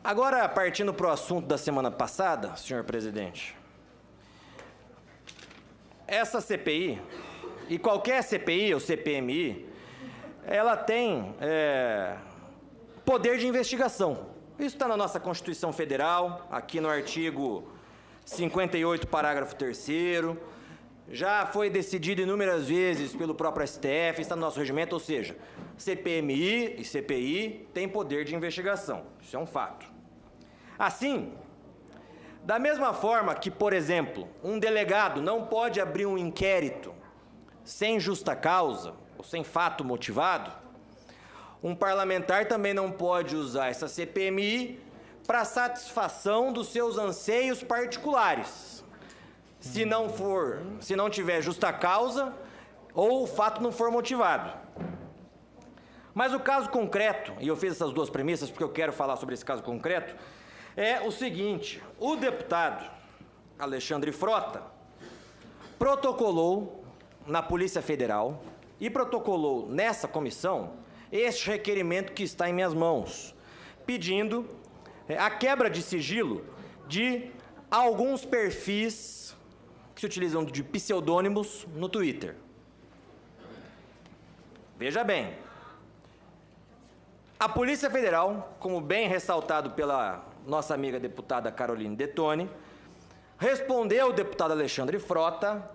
Agora, partindo para o assunto da semana passada, senhor presidente, essa CPI, e qualquer CPI ou CPMI, ela tem poder de investigação. Isso está na nossa Constituição Federal, aqui no artigo 58, parágrafo 3º, já foi decidido inúmeras vezes pelo próprio STF, está no nosso regimento, ou seja, CPMI e CPI têm poder de investigação, isso é um fato. Assim, da mesma forma que, por exemplo, um delegado não pode abrir um inquérito sem justa causa ou sem fato motivado, um parlamentar também não pode usar essa CPMI para satisfação dos seus anseios particulares, se não tiver justa causa ou o fato não for motivado. Mas o caso concreto, e eu fiz essas duas premissas porque eu quero falar sobre esse caso concreto, é o seguinte: o deputado Alexandre Frota protocolou na Polícia Federal e protocolou nessa comissão este requerimento que está em minhas mãos, pedindo a quebra de sigilo de alguns perfis que se utilizam de pseudônimos no Twitter. Veja bem, a Polícia Federal, como bem ressaltado pela nossa amiga deputada Caroline Detoni, respondeu ao deputado Alexandre Frota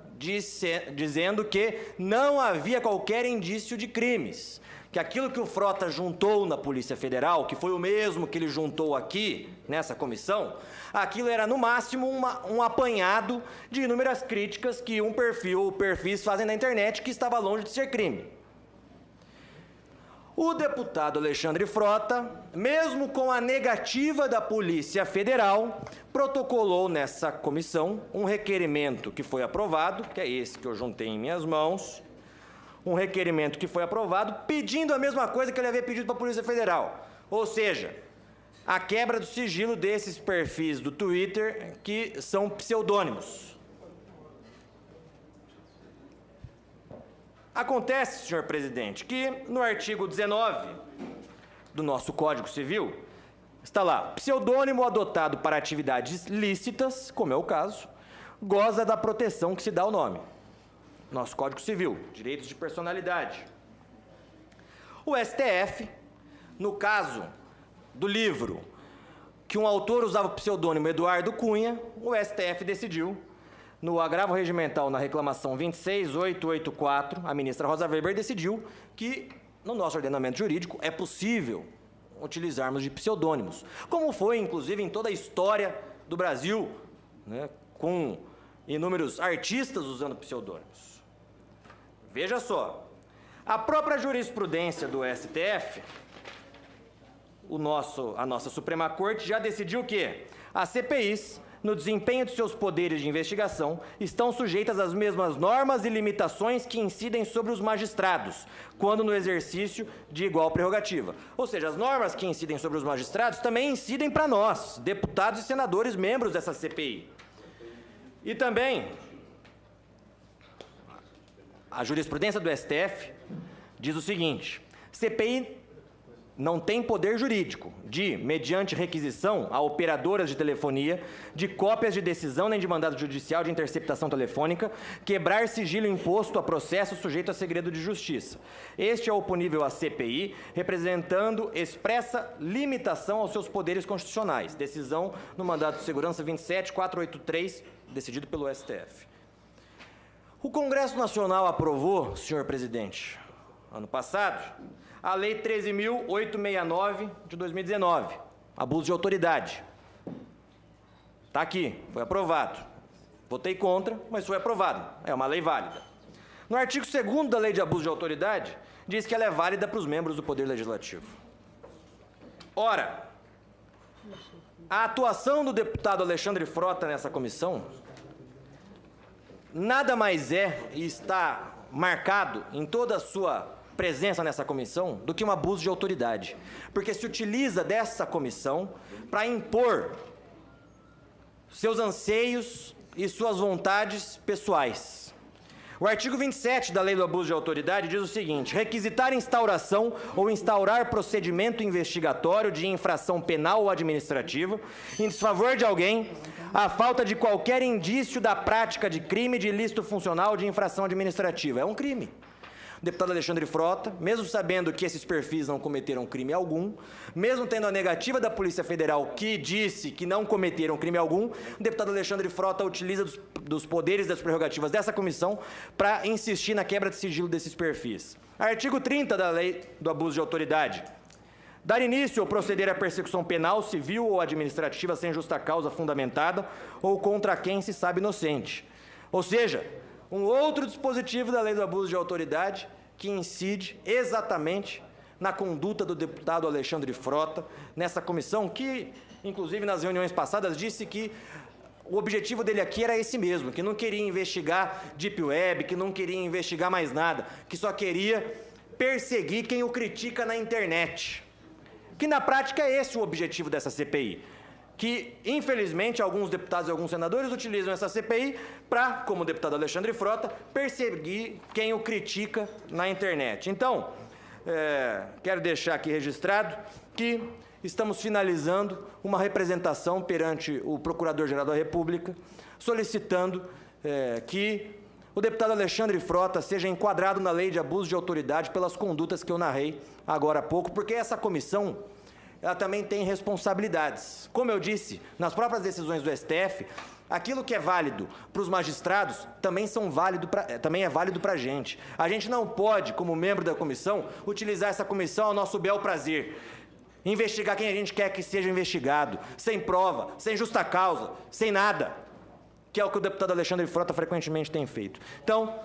dizendo que não havia qualquer indício de crimes, que aquilo que o Frota juntou na Polícia Federal, que foi o mesmo que ele juntou aqui, nessa comissão, aquilo era, no máximo, um apanhado de inúmeras críticas que perfis fazem na internet, que estava longe de ser crime. O deputado Alexandre Frota, mesmo com a negativa da Polícia Federal, protocolou nessa comissão um requerimento que foi aprovado, que é esse que eu juntei em minhas mãos, um requerimento que foi aprovado, pedindo a mesma coisa que ele havia pedido para a Polícia Federal, ou seja, a quebra do sigilo desses perfis do Twitter que são pseudônimos. Acontece, senhor presidente, que no artigo 19 do nosso Código Civil está lá: pseudônimo adotado para atividades lícitas, como é o caso, goza da proteção que se dá ao nome. Nosso Código Civil, direitos de personalidade. O STF, no caso do livro que um autor usava o pseudônimo Eduardo Cunha, o STF decidiu, no agravo regimental na reclamação 26884, a ministra Rosa Weber decidiu que, no nosso ordenamento jurídico, é possível utilizarmos de pseudônimos, como foi, inclusive, em toda a história do Brasil, né, com inúmeros artistas usando pseudônimos. Veja só, a própria jurisprudência do STF, a nossa Suprema Corte, já decidiu que as CPIs, no desempenho de seus poderes de investigação, estão sujeitas às mesmas normas e limitações que incidem sobre os magistrados, quando no exercício de igual prerrogativa. Ou seja, as normas que incidem sobre os magistrados também incidem para nós, deputados e senadores membros dessa CPI. E também, a jurisprudência do STF diz o seguinte: CPI não tem poder jurídico de, mediante requisição a operadoras de telefonia, de cópias de decisão nem de mandado judicial de interceptação telefônica, quebrar sigilo imposto a processo sujeito a segredo de justiça. Este é oponível à CPI, representando expressa limitação aos seus poderes constitucionais. Decisão no mandado de segurança 27483, decidido pelo STF. O Congresso Nacional aprovou, senhor presidente, ano passado, a Lei 13.869 de 2019, abuso de autoridade. Está aqui, foi aprovado. Votei contra, mas foi aprovado. É uma lei válida. No artigo 2º da Lei de Abuso de Autoridade, diz que ela é válida para os membros do Poder Legislativo. Ora, a atuação do deputado Alexandre Frota nessa comissão nada mais é, e está marcado em toda a sua presença nessa comissão, do que um abuso de autoridade. Porque se utiliza dessa comissão para impor seus anseios e suas vontades pessoais. O artigo 27 da Lei do Abuso de Autoridade diz o seguinte: requisitar instauração ou instaurar procedimento investigatório de infração penal ou administrativa em desfavor de alguém, à falta de qualquer indício da prática de crime de ilícito funcional de infração administrativa. É um crime. O deputado Alexandre Frota, mesmo sabendo que esses perfis não cometeram crime algum, mesmo tendo a negativa da Polícia Federal que disse que não cometeram crime algum, o deputado Alexandre Frota utiliza dos poderes e das prerrogativas dessa comissão para insistir na quebra de sigilo desses perfis. Artigo 30 da Lei do Abuso de Autoridade. Dar início ou proceder à persecução penal, civil ou administrativa sem justa causa fundamentada ou contra quem se sabe inocente. Ou seja, um outro dispositivo da Lei do Abuso de Autoridade que incide exatamente na conduta do deputado Alexandre Frota, nessa comissão que, inclusive nas reuniões passadas, disse que o objetivo dele aqui era esse mesmo, que não queria investigar Deep Web, que não queria investigar mais nada, que só queria perseguir quem o critica na internet. Que na prática é esse o objetivo dessa CPI. Que, infelizmente, alguns deputados e alguns senadores utilizam essa CPI para, como o deputado Alexandre Frota, perseguir quem o critica na internet. Então, quero deixar aqui registrado que estamos finalizando uma representação perante o Procurador-Geral da República, solicitando que o deputado Alexandre Frota seja enquadrado na Lei de Abuso de Autoridade pelas condutas que eu narrei agora há pouco, porque essa comissão ela também tem responsabilidades. Como eu disse, nas próprias decisões do STF, aquilo que é válido para os magistrados também é válido para a gente. A gente não pode, como membro da comissão, utilizar essa comissão ao nosso bel prazer. Investigar quem a gente quer que seja investigado, sem prova, sem justa causa, sem nada, que é o que o deputado Alexandre Frota frequentemente tem feito. Então,